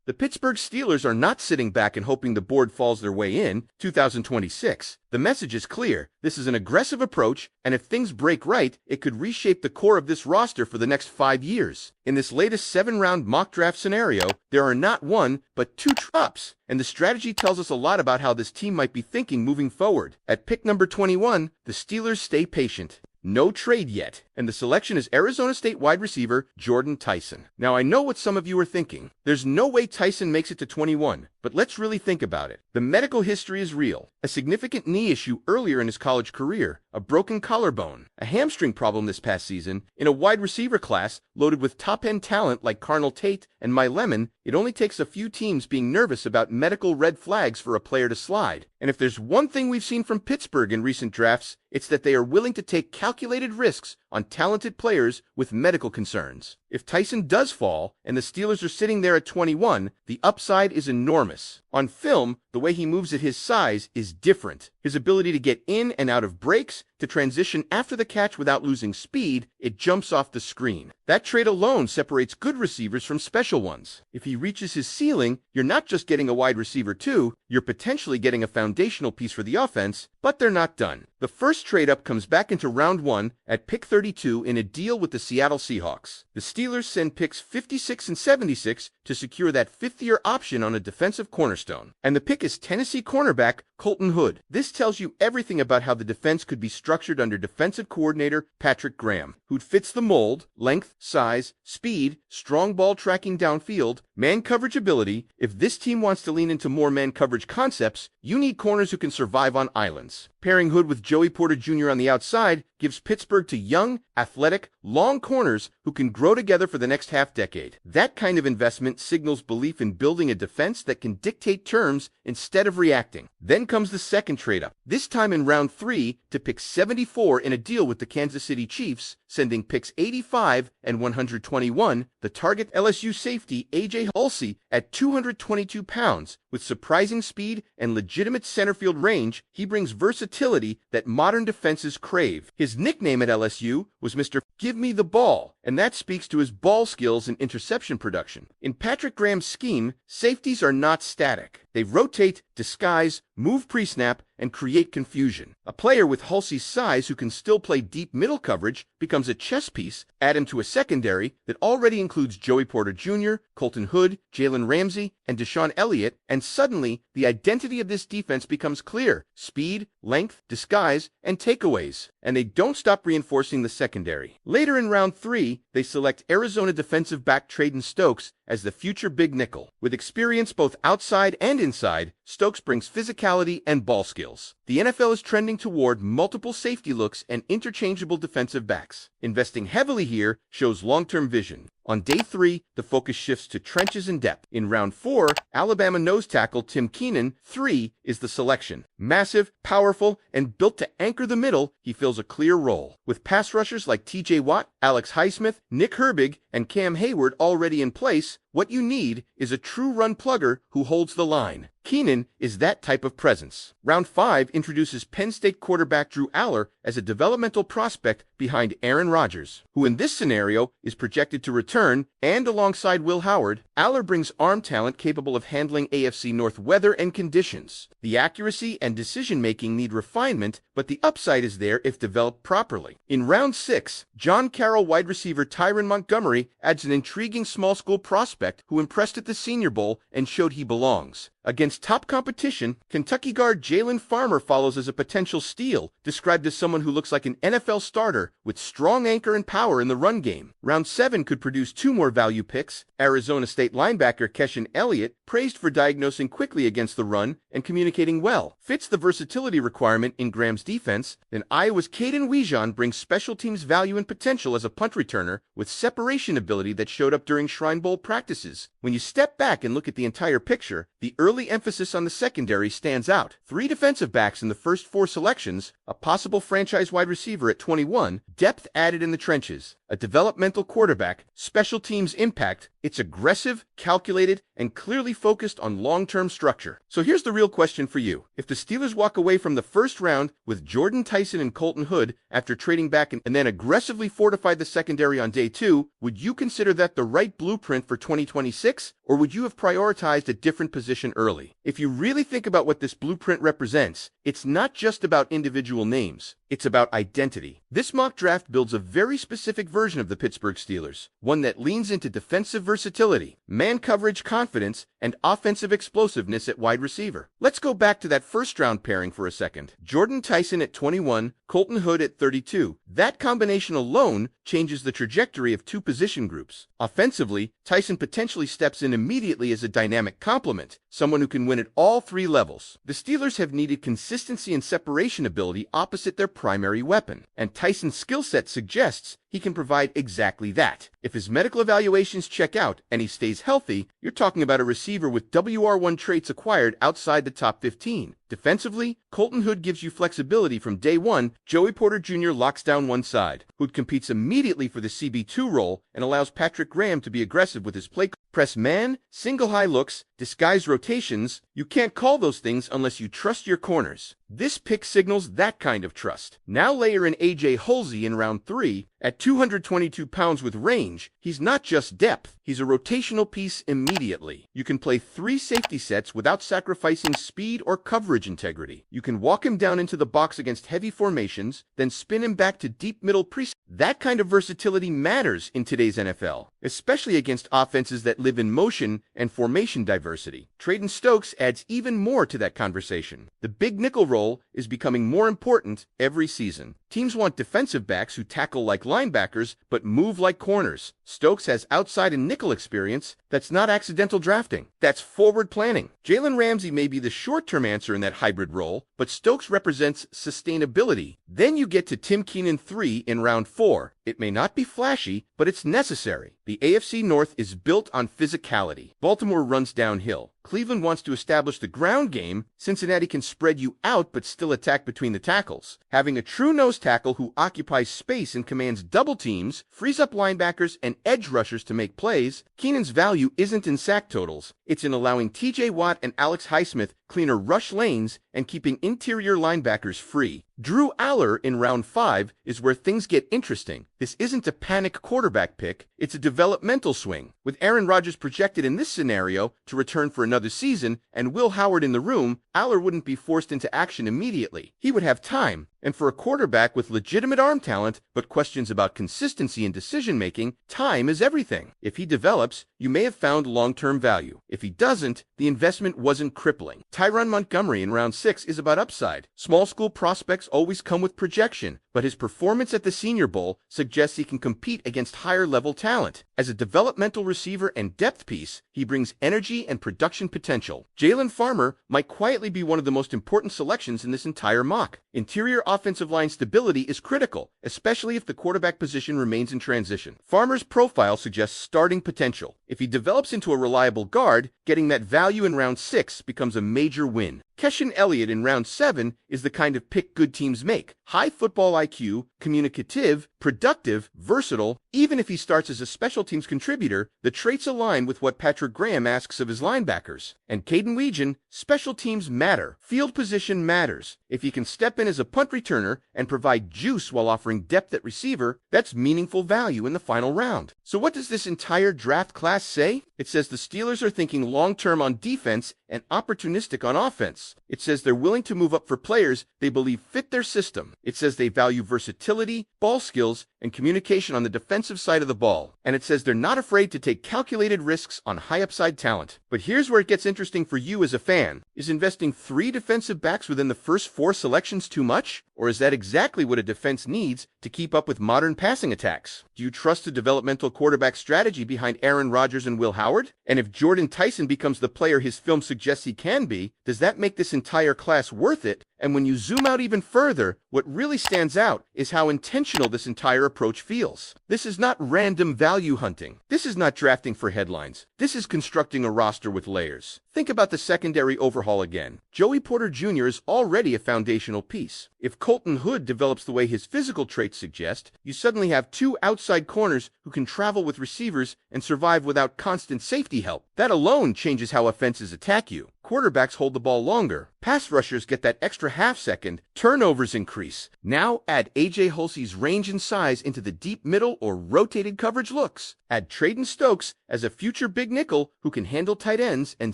The Pittsburgh Steelers are not sitting back and hoping the board falls their way in 2026. The message is clear. This is an aggressive approach, and if things break right, it could reshape the core of this roster for the next 5 years. In this latest 7-round mock draft scenario, there are not one, but 2 ups, and the strategy tells us a lot about how this team might be thinking moving forward. At pick number 21, the Steelers stay patient. No trade yet, and the selection is Arizona State wide receiver Jordan Tyson. Now, I know what some of you are thinking. There's no way Tyson makes it to 21, but let's really think about it. The medical history is real. A significant knee issue earlier in his college career, a broken collarbone, a hamstring problem this past season. In a wide receiver class loaded with top-end talent like Carnell Tate and Mike Lemon, it only takes a few teams being nervous about medical red flags for a player to slide. And if there's one thing we've seen from Pittsburgh in recent drafts, it's that they are willing to take calculated risks on talented players with medical concerns. If Tyson does fall, and the Steelers are sitting there at 21, the upside is enormous. On film, the way he moves at his size is different. His ability to get in and out of breaks, to transition after the catch without losing speed, it jumps off the screen. That trait alone separates good receivers from special ones. If he reaches his ceiling, you're not just getting a wide receiver too, you're potentially getting a foundational piece for the offense, but they're not done. The first trade up comes back into round 1 at pick 32 in a deal with the Seattle Seahawks. The Steelers send picks 56 and 76 to secure that 5th-year option on a defensive cornerstone. And the pick is Tennessee cornerback Colton Hood. This tells you everything about how the defense could be structured under defensive coordinator Patrick Graham. Hood fits the mold: length, size, speed, strong ball tracking downfield, man coverage ability. If this team wants to lean into more man coverage concepts, you need corners who can survive on islands. Pairing Hood with Joey Porter Jr. on the outside gives Pittsburgh to young, athletic, long corners who can grow together for the next half-decade. That kind of investment signals belief in building a defense that can dictate terms instead of reacting. Then comes the second trade-up, this time in round 3 to pick 74 in a deal with the Kansas City Chiefs, sending picks 85 and 121, the target LSU safety A.J. Hulsey at 222 pounds. With surprising speed and legitimate center field range, he brings versatility that modern defenses crave. His nickname at LSU was Mr. Give Me the Ball, and that speaks to his ball skills and interception production. In Patrick Graham's scheme, safeties are not static. They rotate, disguise, move pre-snap, and create confusion. A player with Hulsey's size who can still play deep middle coverage becomes a chess piece. Add him to a secondary that already includes Joey Porter Jr., Colton Hood, Jalen Ramsey, and Deshaun Elliott, and suddenly the identity of this defense becomes clear: speed, length, disguise, and takeaways. And they don't stop reinforcing the secondary. Later in round 3, they select Arizona defensive back Traden Stokes as the future big nickel. With experience both outside and inside, Stokes brings physicality and ball skills. The NFL is trending toward multiple safety looks and interchangeable defensive backs. Investing heavily here shows long-term vision. On day 3, the focus shifts to trenches and depth. In round 4, Alabama nose tackle Tim Keenan, 3, is the selection. Massive, powerful, and built to anchor the middle, he fills a clear role. With pass rushers like T.J. Watt, Alex Highsmith, Nick Herbig, and Cam Hayward already in place, what you need is a true run plugger who holds the line. Keenan is that type of presence. Round 5 introduces Penn State quarterback Drew Aller as a developmental prospect behind Aaron Rodgers, who in this scenario is projected to return, and alongside Will Howard, Aller brings arm talent capable of handling AFC North weather and conditions. The accuracy and decision-making need refinement, but the upside is there if developed properly. In round 6, John Carroll wide receiver Tyron Montgomery adds an intriguing small school prospect who impressed at the Senior Bowl and showed he belongs. Against top competition, Kentucky guard Jalen Farmer follows as a potential steal, described as someone who looks like an NFL starter with strong anchor and power in the run game. Round 7 could produce 2 more value picks. Arizona State linebacker Keshawn Elliott, praised for diagnosing quickly against the run and communicating well, fits the versatility requirement in Graham's defense. Then Iowa's Caden Wejon brings special teams value and potential as a punt returner with separation ability that showed up during Shrine Bowl practices. When you step back and look at the entire picture, the early emphasis on the secondary stands out. 3 defensive backs in the first 4 selections, a possible franchise wide receiver at 21, depth added in the trenches, a developmental quarterback, special teams impact. It's aggressive, calculated, and clearly focused on long-term structure. So here's the real question for you. If the Steelers walk away from the first round with Jordan Tyson and Colton Hood after trading back and then aggressively fortified the secondary on day 2, would you consider that the right blueprint for 2026, or would you have prioritized a different position early? If you really think about what this blueprint represents, it's not just about individual names. It's about identity. This mock draft builds a very specific version of the Pittsburgh Steelers, one that leans into defensive versatility, man coverage confidence, and offensive explosiveness at wide receiver. Let's go back to that first-round pairing for a second. Jordan Tyson at 21, Colton Hood at 32. That combination alone changes the trajectory of two position groups. Offensively, Tyson potentially steps in immediately as a dynamic complement, someone who can win at all three levels. The Steelers have needed consistency and separation ability opposite their primary weapon, and Tyson's skill set suggests he can provide exactly that. If his medical evaluations check out and he stays healthy, you're talking about a receiver with WR1 traits acquired outside the top 15. Defensively, Colton Hood gives you flexibility from day one. Joey Porter Jr. locks down one side. Hood competes immediately for the CB2 role and allows Patrick Graham to be aggressive with his play. Press man, single high looks, disguise rotations. You can't call those things unless you trust your corners. This pick signals that kind of trust. Now layer in A.J. Holsey in round 3. At 222 pounds with range, he's not just depth, he's a rotational piece immediately. You can play 3 safety sets without sacrificing speed or coverage integrity. You can walk him down into the box against heavy formations, then spin him back to deep middle press. That kind of versatility matters in today's NFL, especially against offenses that live in motion and formation diversity. Trayden Stokes adds even more to that conversation. The big nickel role is becoming more important every season. Teams want defensive backs who tackle like linebackers but move like corners. Stokes has outside and nickel experience. That's not accidental drafting. That's forward planning. Jalen Ramsey may be the short-term answer in that hybrid role, but Stokes represents sustainability. Then you get to Tim Keenan 3 in round 4. It may not be flashy, but it's necessary. The AFC North is built on physicality. Baltimore runs downhill. Cleveland wants to establish the ground game. Cincinnati can spread you out but still attack between the tackles. Having a true nose tackle who occupies space and commands double teams, frees up linebackers and edge rushers to make plays. Keenan's value isn't in sack totals. It's in allowing TJ Watt and Alex Highsmith cleaner rush lanes and keeping interior linebackers free. Drew Aller in round 5 is where things get interesting. This isn't a panic quarterback pick, it's a developmental swing. With Aaron Rodgers projected in this scenario to return for another season and Will Howard in the room, Aller wouldn't be forced into action immediately. He would have time. And for a quarterback with legitimate arm talent, but questions about consistency and decision-making, time is everything. If he develops, you may have found long-term value. If he doesn't, the investment wasn't crippling. Tyron Montgomery in round 6 is about upside. Small school prospects always come with projection, but his performance at the Senior Bowl suggests he can compete against higher-level talent. As a developmental receiver and depth piece, he brings energy and production potential. Jalen Farmer might quietly be one of the most important selections in this entire mock. Interior offensive line stability is critical, especially if the quarterback position remains in transition. Farmer's profile suggests starting potential. If he develops into a reliable guard, getting that value in round 6 becomes a major win. Keshawn Elliott in round 7 is the kind of pick good teams make. High football IQ, communicative, productive, versatile. Even if he starts as a special teams contributor, the traits align with what Patrick Graham asks of his linebackers. And Caden Weegan, special teams matter. Field position matters. If he can step in as a punt returner and provide juice while offering depth at receiver, that's meaningful value in the final round. So what does this entire draft class say? It says the Steelers are thinking long-term on defense and opportunistic on offense. It says they're willing to move up for players they believe fit their system. It says they value versatility, ball skills, and communication on the defensive side of the ball. And it says they're not afraid to take calculated risks on high-upside talent. But here's where it gets interesting for you as a fan. Is investing 3 defensive backs within the first 4 selections too much? Or is that exactly what a defense needs to keep up with modern passing attacks? Do you trust the developmental quarterback strategy behind Aaron Rodgers and Will Howard? And if Jordan Tyson becomes the player his film suggests he can be, does that make this entire class worth it? And when you zoom out even further, what really stands out is how intentional this entire approach feels. This is not random value hunting. This is not drafting for headlines. This is constructing a roster with layers. Think about the secondary overhaul again. Joey Porter Jr. is already a foundational piece. If Colton Hood develops the way his physical traits suggest, you suddenly have two outside corners who can travel with receivers and survive without constant safety help. That alone changes how offenses attack you. Quarterbacks hold the ball longer. Pass rushers get that extra half second. Turnovers increase. Now add A.J. Hulsey's range and size into the deep middle or rotated coverage looks. Add Traden Stokes as a future big nickel who can handle tight ends and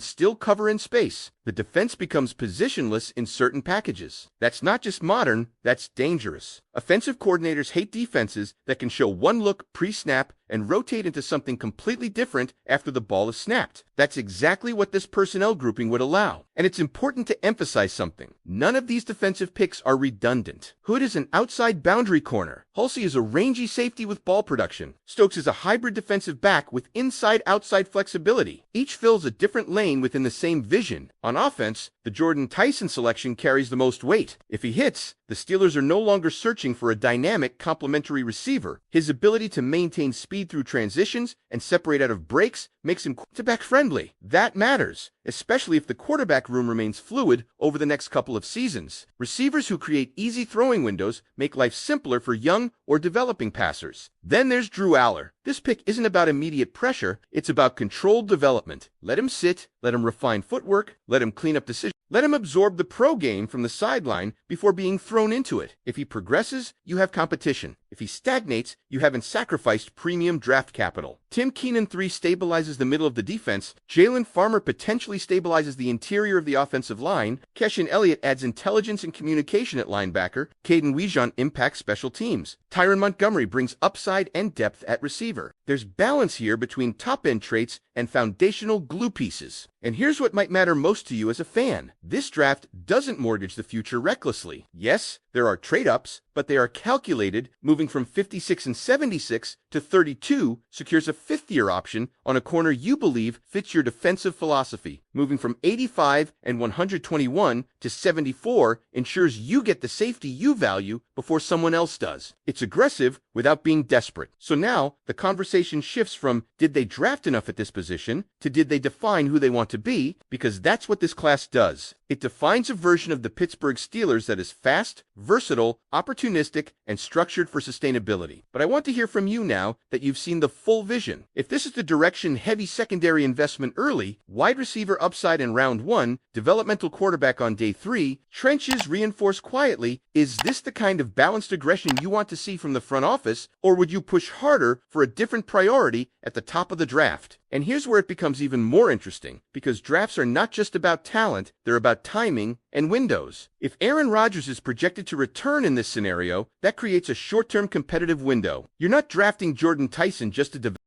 still cover in space. The defense becomes positionless in certain packages. That's not just modern, that's dangerous. Offensive coordinators hate defenses that can show one look pre-snap and rotate into something completely different after the ball is snapped. That's exactly what this personnel grouping would allow. And it's important to emphasize something. None of these defensive picks are redundant. Hood is an outside boundary corner. Hulsey is a rangy safety with ball production. Stokes is a hybrid defensive back with inside-outside flexibility. Each fills a different lane within the same vision. On offense, the Jordan Tyson selection carries the most weight. If he hits, the Steelers are no longer searching for a dynamic complementary receiver. His ability to maintain speed through transitions and separate out of breaks makes him quarterback friendly. That matters, especially if the quarterback room remains fluid over the next couple of seasons. Receivers who create easy throwing windows make life simpler for young or developing passers. Then there's Drew Aller. This pick isn't about immediate pressure, it's about controlled development. Let him sit, let him refine footwork, let him clean up decisions. Let him absorb the pro game from the sideline before being thrown into it. If he progresses, you have competition. If he stagnates, you haven't sacrificed premium draft capital. Tim Keenan 3 stabilizes the middle of the defense. Jalen Farmer potentially stabilizes the interior of the offensive line. Keshawn Elliott adds intelligence and communication at linebacker. Caden Wejean impacts special teams. Tyron Montgomery brings upside and depth at receiver. There's balance here between top-end traits and foundational glue pieces. And here's what might matter most to you as a fan. This draft doesn't mortgage the future recklessly. Yes, there are trade-ups, but they are calculated. Moving from 56 and 76 to 32 secures a fifth-year option on a corner you believe fits your defensive philosophy. Moving from 85 and 121 to 74 ensures you get the safety you value before someone else does. It's aggressive without being desperate. So now, the conversation shifts from did they draft enough at this position to did they define who they want to be, because that's what this class does. It defines a version of the Pittsburgh Steelers that is fast, versatile, opportunistic, and structured for sustainability. But I want to hear from you now that you've seen the full vision. If this is the direction heavy secondary investment early, wide receiver upside in round 1, developmental quarterback on day 3, trenches reinforced quietly, is this the kind of balanced aggression you want to see from the front office, or would you push harder for a different priority at the top of the draft? And here's where it becomes even more interesting, because drafts are not just about talent, they're about timing and windows. If Aaron Rodgers is projected to return in this scenario, that creates a short-term competitive window. You're not drafting Jordan Tyson just to develop